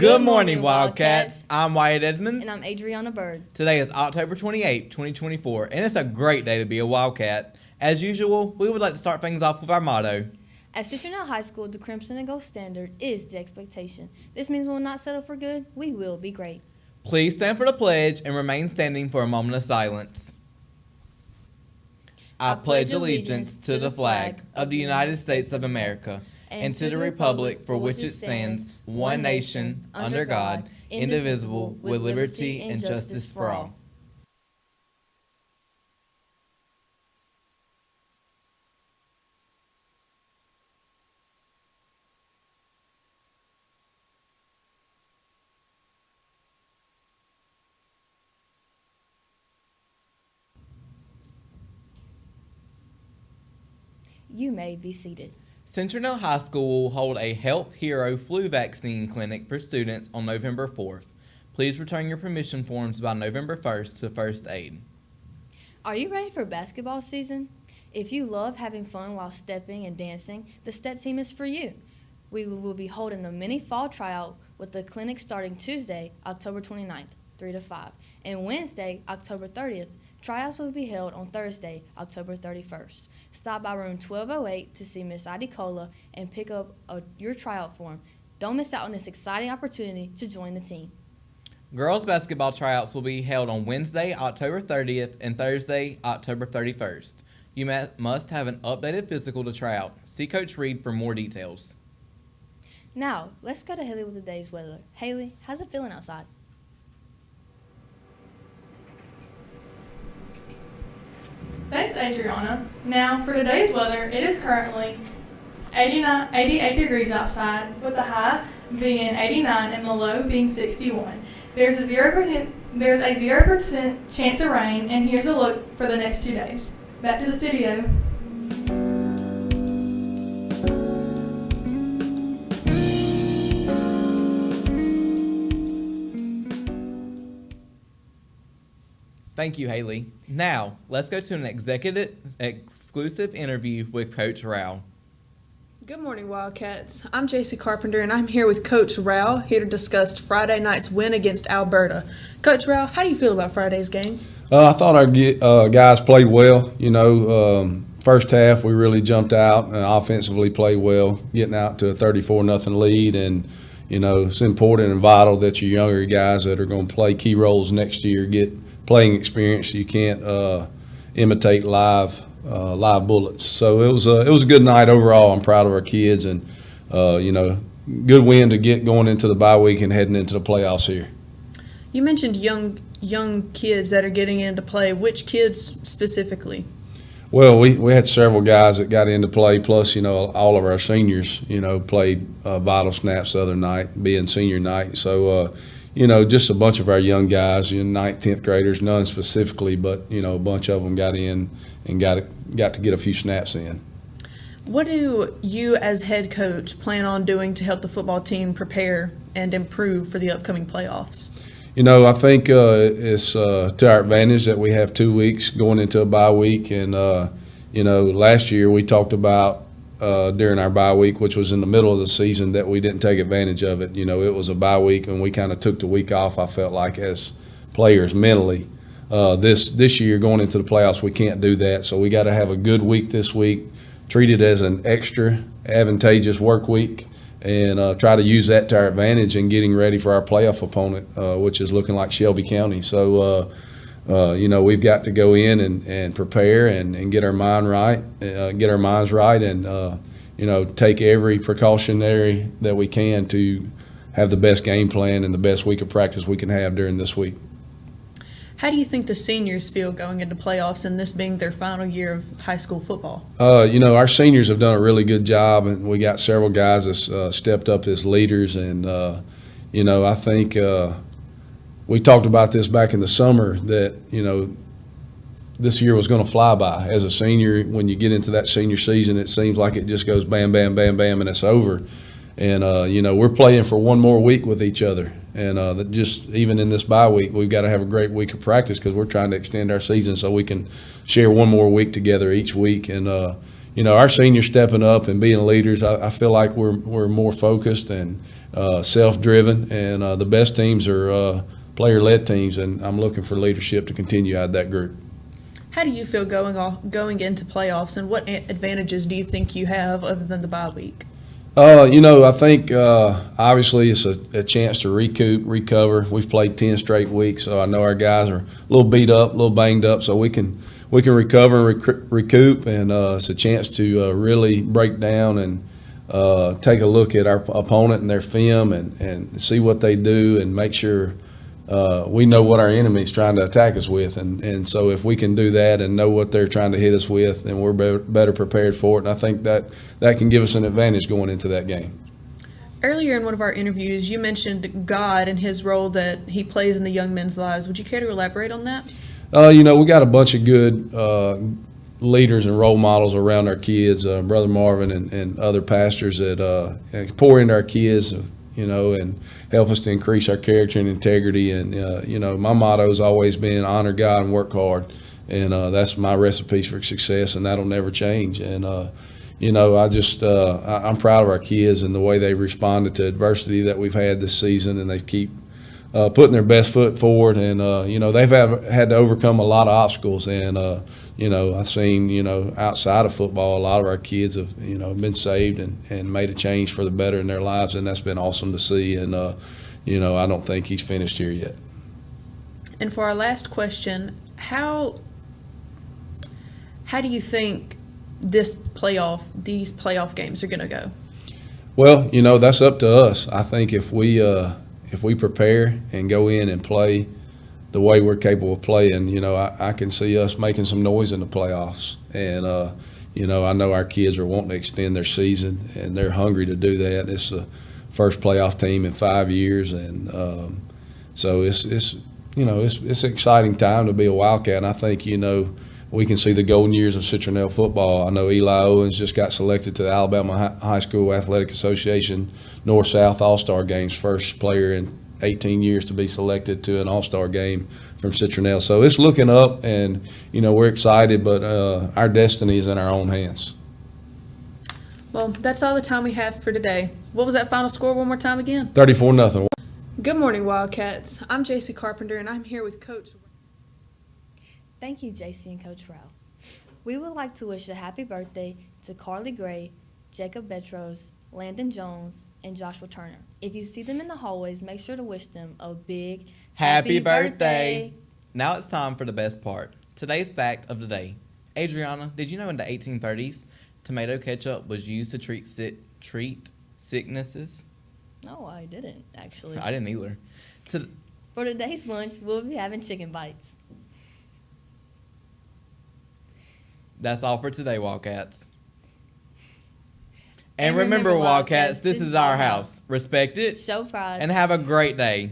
Good morning, Wildcats. I'm Wyatt Edmonds. And I'm Adriana Bird. Today is October 28, 2024, and it's a great day to be a Wildcat. As usual, we would like to start things off with our motto. At Cincinnati High School, the Crimson and Gold standard is the expectation. This means we will not settle for good. We will be great. Please stand for the pledge and remain standing for a moment of silence. I pledge allegiance to the flag of the United States of America and to the republic for which it stands, one nation, under God, indivisible, with liberty and justice for all. You may be seated. Cincinnati High School will hold a Health Hero flu vaccine clinic for students on November 4th. Please return your permission forms by November 1st to First Aid. Are you ready for basketball season? If you love having fun while stepping and dancing, the STEP team is for you. We will be holding a mini fall tryout with the clinic starting Tuesday, October 29th, 3 to 5, and Wednesday, October 30th. Tryouts will be held on Thursday, October 31st. Stop by room 1208 to see Miss Adicola and pick up your tryout form. Don't miss out on this exciting opportunity to join the team. Girls basketball tryouts will be held on Wednesday, October 30th and Thursday, October 31st. You must have an updated physical to try out. See Coach Reed for more details. Now, let's go to Haley with the day's weather. Haley, how's it feeling outside? Thanks, Adriana. Now, for today's weather, it is currently 88 degrees outside, with the high being 89 and the low being 61. There's a 0% chance of rain, and here's a look for the next 2 days. Back to the studio. Thank you, Haley. Now, let's go to an exclusive interview with Coach Rao. Good morning, Wildcats. I'm JC Carpenter, and I'm here with Coach Rao, here to discuss Friday night's win against Alberta. Coach Rao, how do you feel about Friday's game? I thought our guys played well. First half we really jumped out and offensively played well, getting out to a 34-0 lead. And, it's important and vital that your younger guys that are going to play key roles next year get playing experience. You can't imitate live bullets. So it was a good night overall. I'm proud of our kids, and good win to get going into the bye week and heading into the playoffs here. You mentioned young kids that are getting into play. Which kids specifically? Well, we had several guys that got into play, plus all of our seniors played vital snaps the other night, being senior night. So just a bunch of our young guys, 9th, 10th graders, none specifically, but, a bunch of them got in and got to get a few snaps in. What do you as head coach plan on doing to help the football team prepare and improve for the upcoming playoffs? I think it's to our advantage that we have 2 weeks going into a bye week. And, last year we talked about during our bye week, which was in the middle of the season, that we didn't take advantage of it. It was a bye week, and we kind of took the week off, I felt like, as players mentally. This year, going into the playoffs, we can't do that. So we got to have a good week this week, treat it as an extra advantageous work week, and try to use that to our advantage in getting ready for our playoff opponent, which is looking like Shelby County. So, we've got to go in and prepare and get our minds right, and take every precautionary that we can to have the best game plan and the best week of practice we can have during this week. How do you think the seniors feel going into playoffs and this being their final year of high school football? Our seniors have done a really good job, and we got several guys that stepped up as leaders. And, I think we talked about this back in the summer that, this year was going to fly by. As a senior, when you get into that senior season, it seems like it just goes bam, bam, bam, bam, and it's over. And, we're playing for one more week with each other. And just even in this bye week, we've got to have a great week of practice because we're trying to extend our season so we can share one more week together each week. And, our seniors stepping up and being leaders, I feel like we're more focused and self-driven, and the best teams are player-led teams, and I'm looking for leadership to continue out of that group. How do you feel going into playoffs, and what advantages do you think you have other than the bye week? I think obviously it's a chance to recover. We've played 10 straight weeks, so I know our guys are a little beat up, a little banged up, so we can recover and recoup, and it's a chance to really break down and take a look at our opponent and their film and see what they do and make sure we know what our enemy is trying to attack us with. And so if we can do that and know what they're trying to hit us with, then we're better prepared for it. And I think that can give us an advantage going into that game. Earlier in one of our interviews, you mentioned God and his role that he plays in the young men's lives. Would you care to elaborate on that? We got a bunch of good leaders and role models around our kids, Brother Marvin and other pastors that pour into our kids, and help us to increase our character and integrity. And, my motto has always been honor God and work hard. And that's my recipes for success, and that'll never change. And, I'm proud of our kids and the way they've responded to adversity that we've had this season, and they keep putting their best foot forward. And, they've had to overcome a lot of obstacles. And, I've seen, outside of football, a lot of our kids have, been saved and made a change for the better in their lives, and that's been awesome to see. And, I don't think he's finished here yet. And for our last question, how do you think these playoff games are going to go? Well, that's up to us. I think if we prepare and go in and play the way we're capable of playing, I can see us making some noise in the playoffs. And, I know our kids are wanting to extend their season, and they're hungry to do that. It's the first playoff team in 5 years. And so it's an exciting time to be a Wildcat. And I think, we can see the golden years of Citronelle football. I know Eli Owens just got selected to the Alabama High School Athletic Association North-South All-Star Games, first player in 18 years to be selected to an All-Star game from Citronelle. So it's looking up, and, we're excited, but our destiny is in our own hands. Well, that's all the time we have for today. What was that final score one more time again? 34-0. Good morning, Wildcats. I'm JC Carpenter, and I'm here with Coach. Thank you, JC and Coach Rao. We would like to wish a happy birthday to Carly Gray, Jacob Betros, Landon Jones, and Joshua Turner. If you see them in the hallways, make sure to wish them a big Happy birthday. Now it's time for the best part. Today's fact of the day. Adriana, did you know in the 1830s, tomato ketchup was used to treat sicknesses? No, I didn't, actually. I didn't either. For today's lunch, we'll be having chicken bites. That's all for today, Wildcats. And remember, Wildcats, this is our house. Respect it. Show pride. And have a great day.